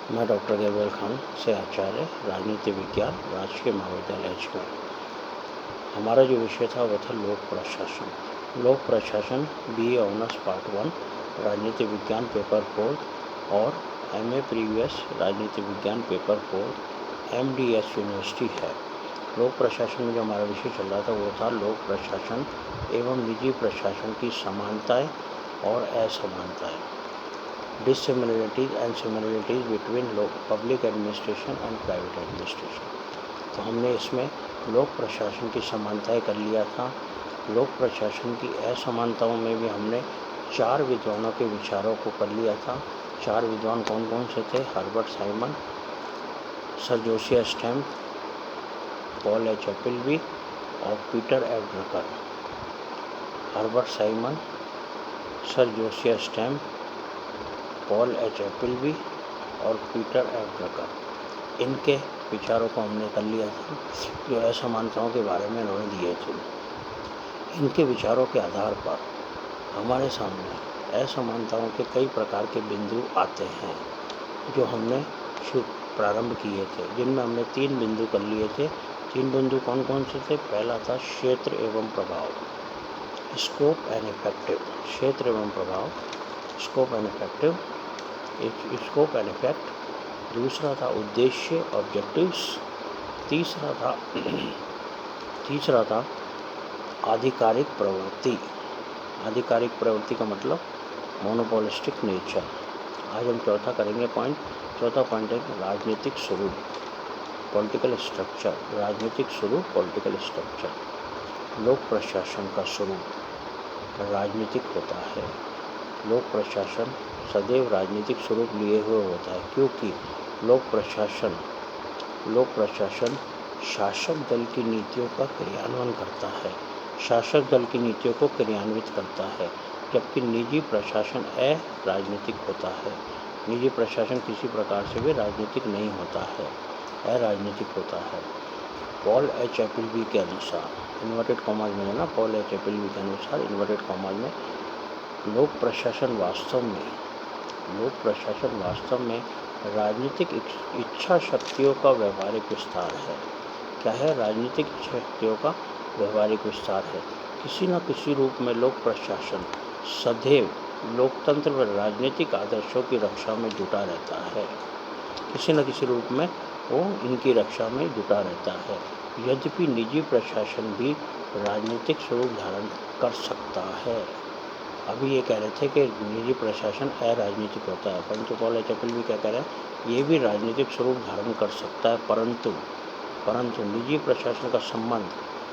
मैं doctor Gebel Khan से आचार्य राजनीति विज्ञान राजकीय महाविद्यालय अजमेर। हमारा जो विषय था वह था लोक प्रशासन। लोक प्रशासन BA ऑनर्स पार्ट 1 राजनीति विज्ञान पेपर 4 और MA प्रीवियस राजनीति विज्ञान पेपर 4 MDS यूनिवर्सिटी है। लोक प्रशासन में जो हमारा विषय चल रहा था वो था लोक प्रशासन एवं निजी प्रशासन की समानताएं और असमानताएं, dissimilarities and similarities between public administration and private administration. तो हमने इसमें लोक प्रशासन की समानताएं कर लिया था। लोक प्रशासन की असमानताओं में भी हमने 4 विद्वानों के विचारों को कर लिया था। 4 विद्वान कौन कौन से थे? Herbert Simon, Sir Josiah Stamp, Paul H Appleby और Peter F Drucker. Herbert Simon, Sir Josiah Stamp, Paul H Appleby और पीटर एफ ड्रकर, इनके विचारों को हमने कर लिया था जो असमानताओं के बारे में उन्होंने दिए थे। इनके विचारों के आधार पर हमारे सामने असमानताओं के कई प्रकार के बिंदु आते हैं जो हमने प्रारंभ किए थे, जिनमें हमने 3 बिंदु कर लिए थे। 3 बिंदु कौन कौन से थे? पहला था क्षेत्र एवं प्रभाव, स्कोप एंड इफेक्टिव। क्षेत्र एवं प्रभाव, scope and effective, scope and effect. दूसरा था उद्देश्य, ऑब्जेक्टिव्स। तीसरा था आधिकारिक प्रवृत्ति। आधिकारिक प्रवृत्ति का मतलब मोनोपोलिस्टिक नेचर। आज हम चौथा करेंगे पॉइंट। चौथा पॉइंट है राजनीतिक स्वरूप, पॉलिटिकल स्ट्रक्चर। राजनीतिक स्वरूप, पॉलिटिकल स्ट्रक्चर। लोक प्रशासन का स्वरूप राजनीतिक होता है। लोक प्रशासन सदैव राजनीतिक स्वरूप लिए हुए होता है, क्योंकि लोक प्रशासन शासक दल की नीतियों का क्रियान्वयन करता है, शासक दल की नीतियों को क्रियान्वित करता है, जबकि निजी प्रशासन अराजनीतिक होता है। निजी प्रशासन किसी प्रकार से भी राजनीतिक नहीं होता है, अराजनीतिक होता है। पॉल एच एपलबी के अनुसार, इन्वर्टेड कॉमाज में है ना, पॉल एच एपलबी के अनुसार इन्वर्टेड कॉमाज में लोक प्रशासन वास्तव में राजनीतिक इच्छा शक्तियों का व्यवहारिक विस्तार है। क्या है? राजनीतिक इच्छा शक्तियों का व्यवहारिक विस्तार है। किसी न किसी रूप में लोक प्रशासन सदैव लोकतंत्र व राजनीतिक आदर्शों की रक्षा में जुटा रहता है। किसी न किसी रूप में वो इनकी रक्षा में जुटा रहता है। यद्यपि निजी प्रशासन भी राजनीतिक स्वरूप धारण कर सकता है। अभी ये कह रहे थे कि निजी प्रशासन अराजनीतिक होता है, परंतु पॉल एच एपलबी क्या कह रहे हैं? ये भी राजनीतिक स्वरूप धारण कर सकता है, परंतु निजी प्रशासन का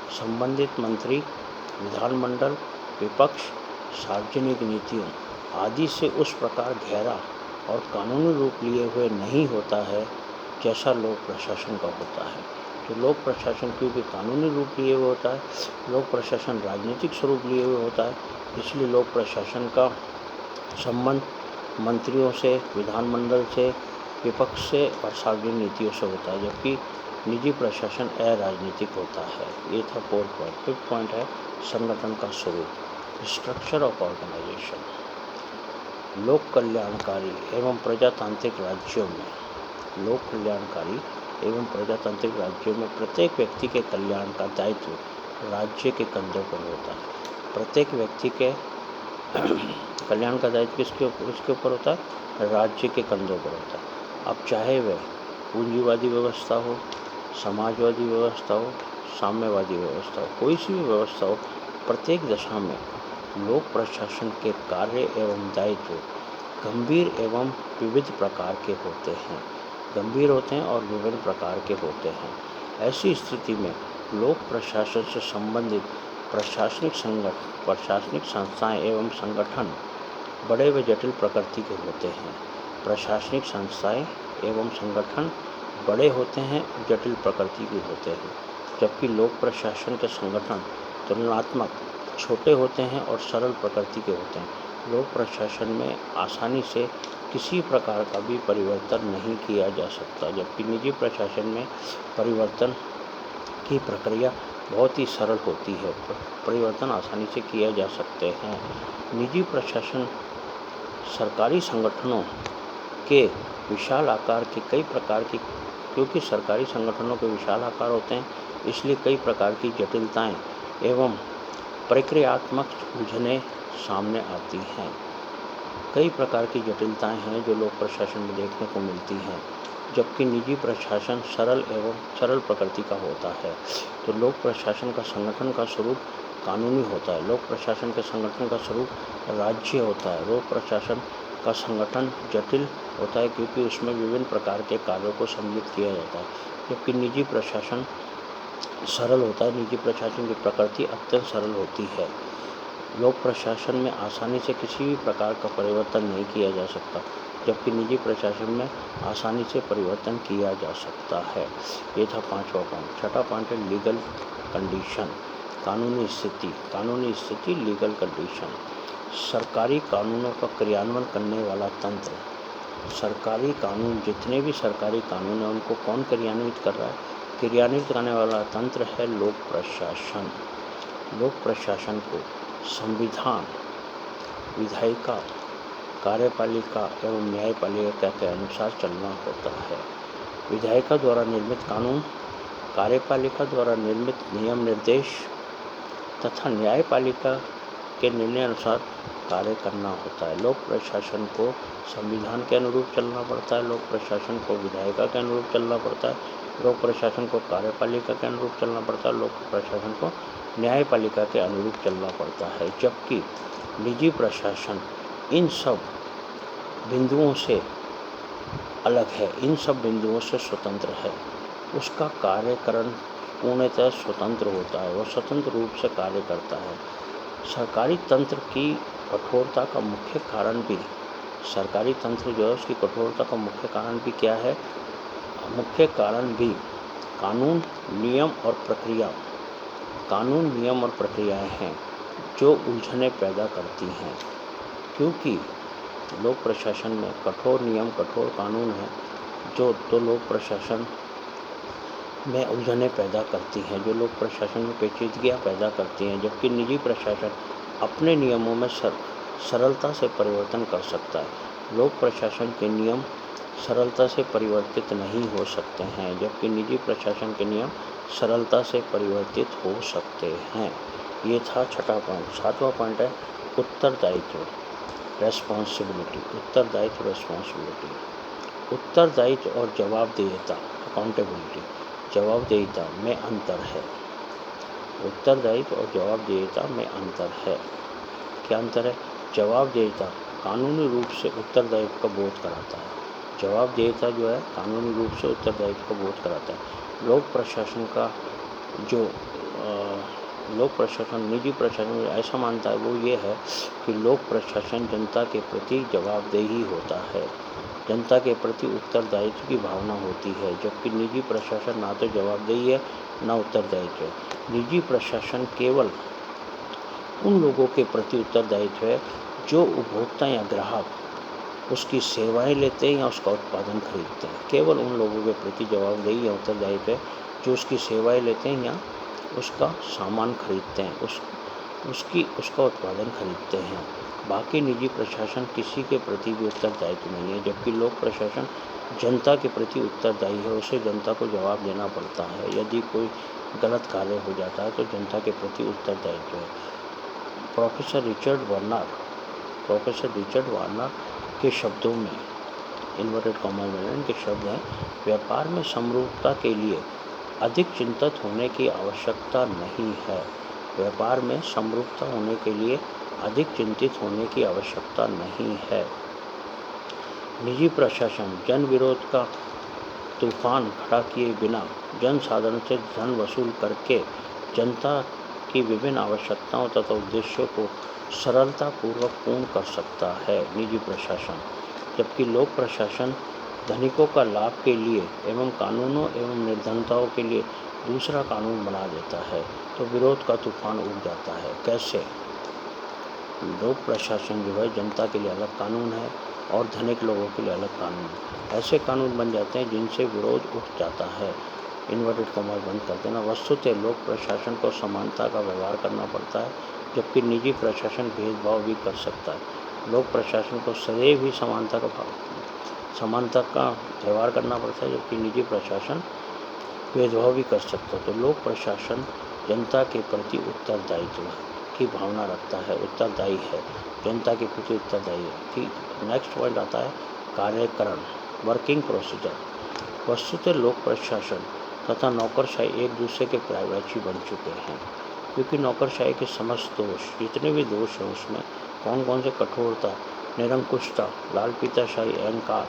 संबंधित मंत्री, विधानमंडल, विपक्ष, सार्वजनिक नीतियों आदि से उस प्रकार गहरा और कानूनी रूप लिए हुए नहीं होता है जैसा लोक प्रशासन का होता है। तो लोक प्रशासन क्योंकि कानूनी रूप लिए हुए होता है, लोक प्रशासन राजनीतिक स्वरूप लिए हुए होता है, इसलिए लोक प्रशासन का संबंध मंत्रियों से, विधानमंडल से, विपक्ष से और सार्वजनिक नीतियों से होता है, जबकि निजी प्रशासन अराजनीतिक होता है। ये था 4th पॉइंट। 5th पॉइंट है संगठन का स्वरूप, स्ट्रक्चर ऑफ ऑर्गेनाइजेशन। लोक कल्याणकारी एवं प्रजातांत्रिक राज्यों में प्रत्येक व्यक्ति के कल्याण का दायित्व राज्य के कंधों पर होता है। प्रत्येक व्यक्ति के कल्याण का दायित्व किसके ऊपर होता है? राज्य के कंधों पर होता है। अब चाहे वह पूंजीवादी व्यवस्था हो, समाजवादी व्यवस्था हो, साम्यवादी व्यवस्था हो, कोई सी भी व्यवस्था हो, प्रत्येक दशा में लोक प्रशासन के कार्य एवं दायित्व गंभीर एवं विविध प्रकार के होते हैं। गंभीर होते हैं और विभिन्न प्रकार के होते हैं। ऐसी स्थिति में लोक प्रशासन से संबंधित प्रशासनिक संस्थाएं एवं संगठन बड़े व जटिल प्रकृति के होते हैं। प्रशासनिक संस्थाएं एवं संगठन बड़े होते हैं और जटिल प्रकृति के होते हैं, जबकि लोक प्रशासन के संगठन तुलनात्मक छोटे होते हैं और सरल प्रकृति के होते हैं। लोक प्रशासन में आसानी से किसी प्रकार का भी परिवर्तन नहीं किया जा सकता, जबकि निजी प्रशासन में परिवर्तन की प्रक्रिया बहुत ही सरल होती है, परिवर्तन आसानी से किए जा सकते हैं। निजी प्रशासन सरकारी संगठनों के विशाल आकार के कई प्रकार की, क्योंकि सरकारी संगठनों के विशाल आकार होते हैं, इसलिए कई प्रकार की जटिलताएं एवं प्रक्रियात्मक उलझनें सामने आती हैं। कई प्रकार की जटिलताएं हैं जो लोक प्रशासन में देखने को मिलती हैं, जबकि निजी प्रशासन सरल एवं सरल प्रकृति का होता है। तो लोक प्रशासन का संगठन का स्वरूप कानूनी होता है, लोक प्रशासन के संगठन का स्वरूप राज्य होता है। लोक प्रशासन का संगठन जटिल होता है क्योंकि उसमें विभिन्न प्रकार के कार्यों को सम्मिलित किया जाता है, जबकि निजी प्रशासन सरल होता है। निजी प्रशासन की प्रकृति अत्यंत सरल होती है। लोक प्रशासन में आसानी से किसी भी प्रकार का परिवर्तन नहीं किया जा सकता, जबकि निजी प्रशासन में आसानी से परिवर्तन किया जा सकता है। ये था 5वां पॉइंट। 6ठा पॉइंट है लीगल कंडीशन, कानूनी स्थिति। कानूनी स्थिति लीगल कंडीशन, सरकारी कानूनों का क्रियान्वयन करने वाला तंत्र। सरकारी कानून, जितने भी सरकारी कानून हैं उनको कौन क्रियान्वित कर रहा है? क्रियान्वित करने वाला तंत्र है लोक प्रशासन। लोक प्रशासन को संविधान, विधायिका, कार्यपालिका एवं न्यायपालिका के अनुसार चलना होता है। विधायिका द्वारा निर्मित कानून, कार्यपालिका द्वारा निर्मित नियम निर्देश तथा न्यायपालिका के निर्णय अनुसार कार्य करना होता है। लोक प्रशासन को संविधान के अनुरूप चलना पड़ता है, लोक प्रशासन को विधायिका के अनुरूप चलना पड़ता है, लोक प्रशासन को कार्यपालिका के अनुरूप चलना पड़ता है, लोक प्रशासन को न्यायपालिका के अनुरूप चलना पड़ता है। जबकि निजी प्रशासन इन सब बिंदुओं से अलग है, इन सब बिंदुओं से स्वतंत्र है। उसका कार्यकरण पूर्णतः स्वतंत्र होता है, वह स्वतंत्र रूप से कार्य करता है। सरकारी तंत्र की कठोरता का मुख्य कारण भी, सरकारी तंत्र जो है उसकी कठोरता का मुख्य कारण भी क्या है? मुख्य कारण भी कानून, नियम और प्रक्रिया, कानून, नियम और प्रक्रियाएं हैं जो उलझनें पैदा करती हैं। क्योंकि लोक प्रशासन में कठोर नियम, कठोर कानून है जो तो लोक प्रशासन में उलझनें पैदा करती हैं, जो लोक प्रशासन में पेचीदगियाँ पैदा करती हैं। जबकि निजी प्रशासन अपने नियमों में सरलता से परिवर्तन कर सकता है। लोक प्रशासन के नियम सरलता से परिवर्तित नहीं हो सकते हैं, जबकि निजी प्रशासन के नियम सरलता से परिवर्तित हो सकते हैं। ये था 6ठा पॉइंट। 7वां पॉइंट है उत्तरदायित्व, रेस्पॉन्सिबिलिटी। उत्तरदायित्व, रेस्पॉन्सिबिलिटी, उत्तरदायित्व और जवाबदेहिता, अकाउंटेबिलिटी। जवाबदेहिता में अंतर है, उत्तरदायित्व और जवाबदेहिता में अंतर है। क्या अंतर है? जवाबदेहिता कानूनी रूप से उत्तरदायित्व का बोध कराता है, जवाबदेहिता जो है कानूनी रूप से उत्तरदायित्व का बोध कराता है। लोक प्रशासन का जो लोक प्रशासन, निजी प्रशासन ऐसा मानता है, वो ये है कि लोक प्रशासन जनता के प्रति जवाबदेही होता है, जनता के प्रति उत्तरदायित्व की भावना होती है। जबकि निजी प्रशासन ना तो जवाबदेही है ना उत्तरदायित्व है। निजी प्रशासन केवल उन लोगों के प्रति उत्तरदायित्व है जो उपभोक्ता या ग्राहक उसकी सेवाएं लेते हैं या उसका उत्पादन खरीदते हैं। केवल उन लोगों के प्रति जवाबदेही या उत्तरदायित्व है जो उसकी सेवाएं लेते हैं या उसका सामान खरीदते हैं, उसका उत्पादन खरीदते हैं। बाकी निजी प्रशासन किसी के प्रति भी उत्तरदायित्व नहीं है। जबकि लोक प्रशासन जनता के प्रति उत्तरदायी है, उसे जनता को जवाब देना पड़ता है। यदि कोई गलत कार्य हो जाता है तो जनता के प्रति उत्तरदायित्व है। प्रोफेसर रिचर्ड वार्नर के शब्दों में, इन्वर्टेड कॉमा में इनके शब्द हैं, व्यापार में समरूपता के लिए अधिक चिंतित होने की आवश्यकता नहीं है। व्यापार में समरूपता होने के लिए अधिक चिंतित होने की आवश्यकता नहीं है। निजी प्रशासन जन विरोध का तूफान खड़ा किए बिना जन साधारण से धन वसूल करके जनता की विभिन्न आवश्यकताओं तथा उद्देश्यों को सरलतापूर्वक पूर्ण कर सकता है, निजी प्रशासन। जबकि लोक प्रशासन धनिकों का लाभ के लिए एवं कानूनों एवं निर्धनताओं के लिए दूसरा कानून बना देता है, तो विरोध का तूफान उठ जाता है। कैसे? लोक प्रशासन जो है जनता के लिए अलग कानून है और धनिक लोगों के लिए अलग कानून है। ऐसे कानून बन जाते हैं जिनसे विरोध उठ जाता है। इन्वर्टेड कॉमा बंद कर देना। वस्तुतः लोक प्रशासन को समानता का व्यवहार करना पड़ता है, जबकि निजी प्रशासन भेदभाव भी कर सकता है। लोक प्रशासन को सदैव ही समानता का समानता का व्यवहार करना पड़ता है, जबकि निजी प्रशासन भेदभाव भी कर सकता है। तो लोक प्रशासन जनता के प्रति उत्तरदायित्व की भावना रखता है, उत्तरदायी है, जनता के प्रति उत्तरदायी है। ठीक, नेक्स्ट पॉइंट आता है कार्यकरण, वर्किंग प्रोसीजर। वस्तुतः लोक प्रशासन तथा नौकरशाही एक दूसरे के पर्यायवाची बन चुके हैं, क्योंकि नौकरशाही के समस्त दोष, जितने भी दोष हैं उसमें कौन कौन से कठोरता, निरंकुशता, लालपीताशाही, अहंकार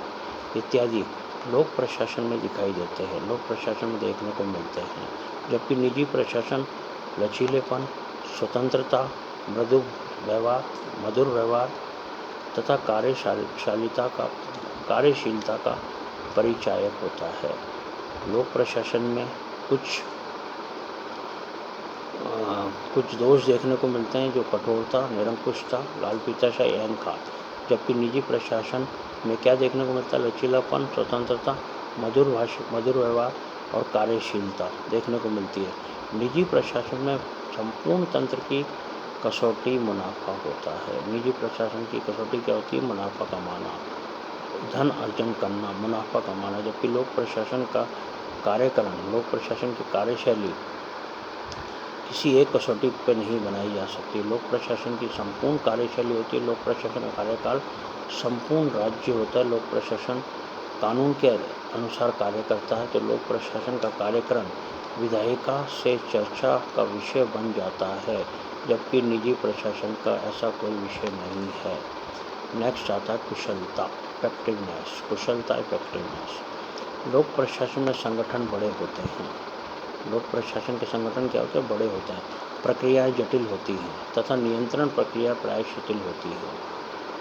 इत्यादि लोक प्रशासन में दिखाई देते हैं, लोक प्रशासन में देखने को मिलते हैं। जबकि निजी प्रशासन लचीलेपन, स्वतंत्रता, मृदु व्यवहार, मधुर व्यवहार तथा कार्यशीलता का परिचायक होता है। लोक प्रशासन में कुछ दोष देखने को मिलते हैं, जो कठोरता, निरंकुशता, लालपीताशाही, अहंकार। जबकि निजी प्रशासन में क्या देखने को मिलता है? लचीलापन, स्वतंत्रता, मधुर व्यवहार और कार्यशीलता देखने को मिलती है। निजी प्रशासन में संपूर्ण तंत्र की कसौटी मुनाफा होता है। निजी प्रशासन की कसौटी क्या होती है? मुनाफा कमाना, धन अर्जन करना, मुनाफा कमाना। जबकि लोक प्रशासन का कार्यकरण, लोक प्रशासन की कार्यशैली किसी एक कसौटी पर नहीं बनाई जा सकती। लोक प्रशासन की संपूर्ण कार्यशैली होती है। लोक प्रशासन का कार्यकाल संपूर्ण राज्य होता है। लोक प्रशासन कानून के अनुसार कार्य करता है। तो लोक प्रशासन का कार्यकरण विधायिका से चर्चा का विषय बन जाता है, जबकि निजी प्रशासन का ऐसा कोई विषय नहीं है। नेक्स्ट आता है कुशलता, इफेक्टिवनेस। कुशलता, इफेक्टिवनेस। लोक प्रशासन में संगठन बड़े होते हैं। लोक प्रशासन के संगठन क्या होते हैं? बड़े होते हैं। प्रक्रियाएं जटिल होती हैं तथा नियंत्रण प्रक्रिया प्राय शिथिल होती है।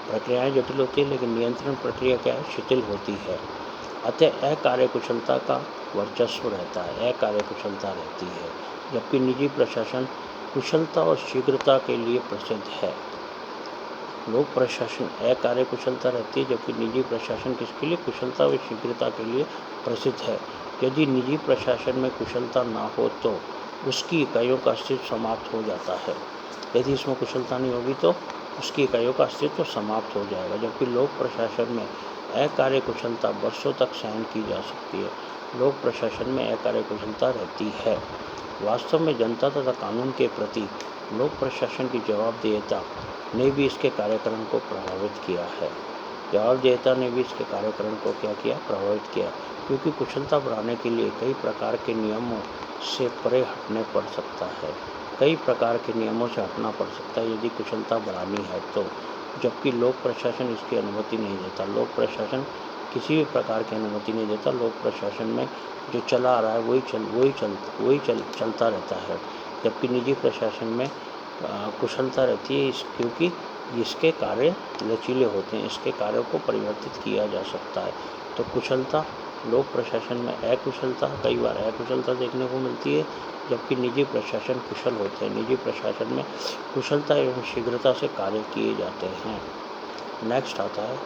प्रक्रियाएं जटिल होती है, लेकिन नियंत्रण प्रक्रिया क्या है? शिथिल होती है। अतः अकार्यकुशलता का वर्चस्व रहता है, अकार्यकुशलता रहती है। जबकि निजी प्रशासन कुशलता और शीघ्रता के लिए प्रसिद्ध है। लोक प्रशासन अकार्यकुशलता रहती है, जबकि निजी प्रशासन किसके लिए? कुशलता और शीघ्रता के लिए प्रसिद्ध है। यदि निजी प्रशासन में कुशलता ना हो तो उसकी इकाइयों का अस्तित्व समाप्त हो जाता है। यदि इसमें कुशलता नहीं होगी तो उसकी इकाइयों का अस्तित्व समाप्त हो जाएगा। जबकि लोक प्रशासन में अकार्यकुशलता वर्षों तक सहन की जा सकती है। लोक प्रशासन में अकार्यकुशलता रहती है। वास्तव में जनता तथा कानून के प्रति लोक प्रशासन की जवाबदेहिता ने भी इसके कार्यकरण को प्रभावित किया है। जवाबदेहिता ने भी इसके कार्यकरण को क्या किया? प्रभावित किया। क्योंकि कुशलता बढ़ाने के लिए कई प्रकार के नियमों से परे हटने पड़ सकता है। कई प्रकार के नियमों से हटना पड़ सकता है यदि कुशलता बढ़ानी है तो। जबकि लोक प्रशासन इसकी अनुमति नहीं देता। लोक प्रशासन किसी भी प्रकार की अनुमति नहीं देता। लोक प्रशासन में जो चला आ रहा है वही चलता रहता है। जबकि निजी प्रशासन में कुशलता रहती है, क्योंकि इसके कार्य लचीले होते हैं, इसके कार्यों को परिवर्तित किया जा सकता है। तो कुशलता, लोक प्रशासन में अकुशलता, कई बार अकुशलता देखने को मिलती है, जबकि निजी प्रशासन कुशल होते हैं। निजी प्रशासन में कुशलता एवं शीघ्रता से कार्य किए जाते हैं। नेक्स्ट आता है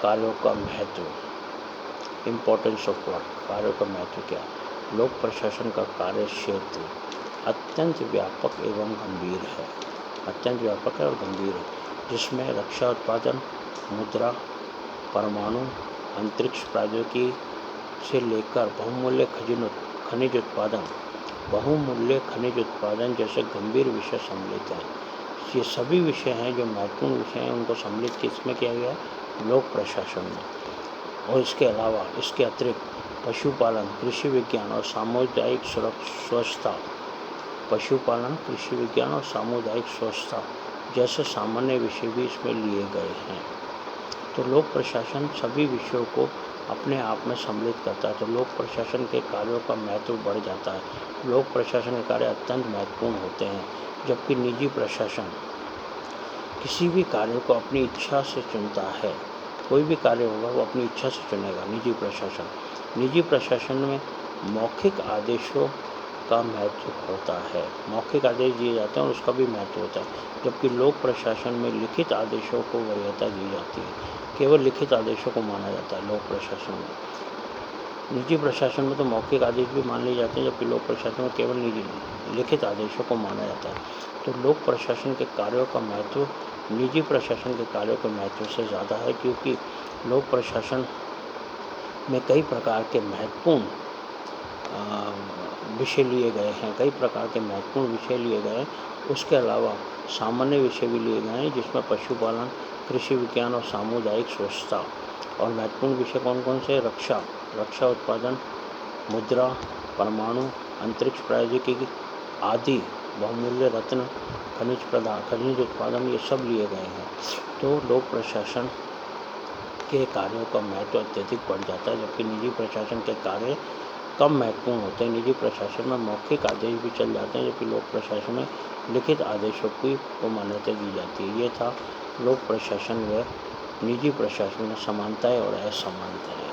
कार्यों का महत्व, इम्पोर्टेंस ऑफ वर्क। कार्यों का महत्व क्या? लोक प्रशासन का कार्य क्षेत्र अत्यंत व्यापक एवं गंभीर है। अत्यंत व्यापक है और गंभीर है, जिसमें रक्षा उत्पादन, मुद्रा, परमाणु, अंतरिक्ष प्रौद्योगिकी से लेकर बहुमूल्य खनिज उत्पादन जैसे गंभीर विषय सम्मिलित हैं। ये सभी विषय हैं जो महत्वपूर्ण विषय हैं, उनको सम्मिलित किसमें किया गया है? लोक प्रशासन में। और इसके अलावा, इसके अतिरिक्त पशुपालन, कृषि विज्ञान और सामुदायिक स्वच्छता, पशुपालन, कृषि विज्ञान और सामुदायिक स्वच्छता जैसे सामान्य विषय भी इसमें लिए गए हैं। तो लोक प्रशासन सभी विषयों को अपने आप में सम्मिलित करता है। तो लोक प्रशासन के कार्यों का महत्व बढ़ जाता है। लोक प्रशासन के कार्य अत्यंत महत्वपूर्ण होते हैं, जबकि निजी प्रशासन किसी भी कार्य को अपनी इच्छा से चुनता है। कोई भी कार्य होगा वो अपनी इच्छा से चुनेगा। निजी प्रशासन में मौखिक आदेशों का महत्व होता है। मौखिक आदेश दिए जाते हैं और उसका भी महत्व होता है। जबकि लोक प्रशासन में लिखित आदेशों को वरीयता दी जाती है। केवल लिखित आदेशों को माना जाता है लोक प्रशासन में। निजी प्रशासन में तो मौखिक आदेश भी मान लिए जाते हैं, जबकि लोक प्रशासन में केवल लिखित आदेशों को माना जाता है। तो लोक प्रशासन के कार्यों का महत्व निजी प्रशासन के कार्यों के महत्व से ज़्यादा है, क्योंकि लोक प्रशासन में कई प्रकार के महत्वपूर्ण विषय लिए गए हैं, कई प्रकार के महत्वपूर्ण विषय लिए गए हैं। उसके अलावा सामान्य विषय भी लिए गए हैं, जिसमें पशुपालन, कृषि विज्ञान और सामुदायिक स्वच्छता। और महत्वपूर्ण विषय कौन कौन से? रक्षा उत्पादन, मुद्रा, परमाणु, अंतरिक्ष प्रौद्योगिकी आदि, बहुमूल्य रत्न, खनिज उत्पादन, ये सब लिए गए हैं। तो लोक प्रशासन के कार्यों का महत्व अत्यधिक बढ़ जाता है, जबकि निजी प्रशासन के कार्य कम महत्वपूर्ण होते हैं। निजी प्रशासन में मौखिक आदेश भी चल जाते हैं, जबकि लोक प्रशासन में लिखित आदेशों को मान्यता दी जाती है। ये था लोक प्रशासन व निजी प्रशासन में समानताएं और असमानताएं।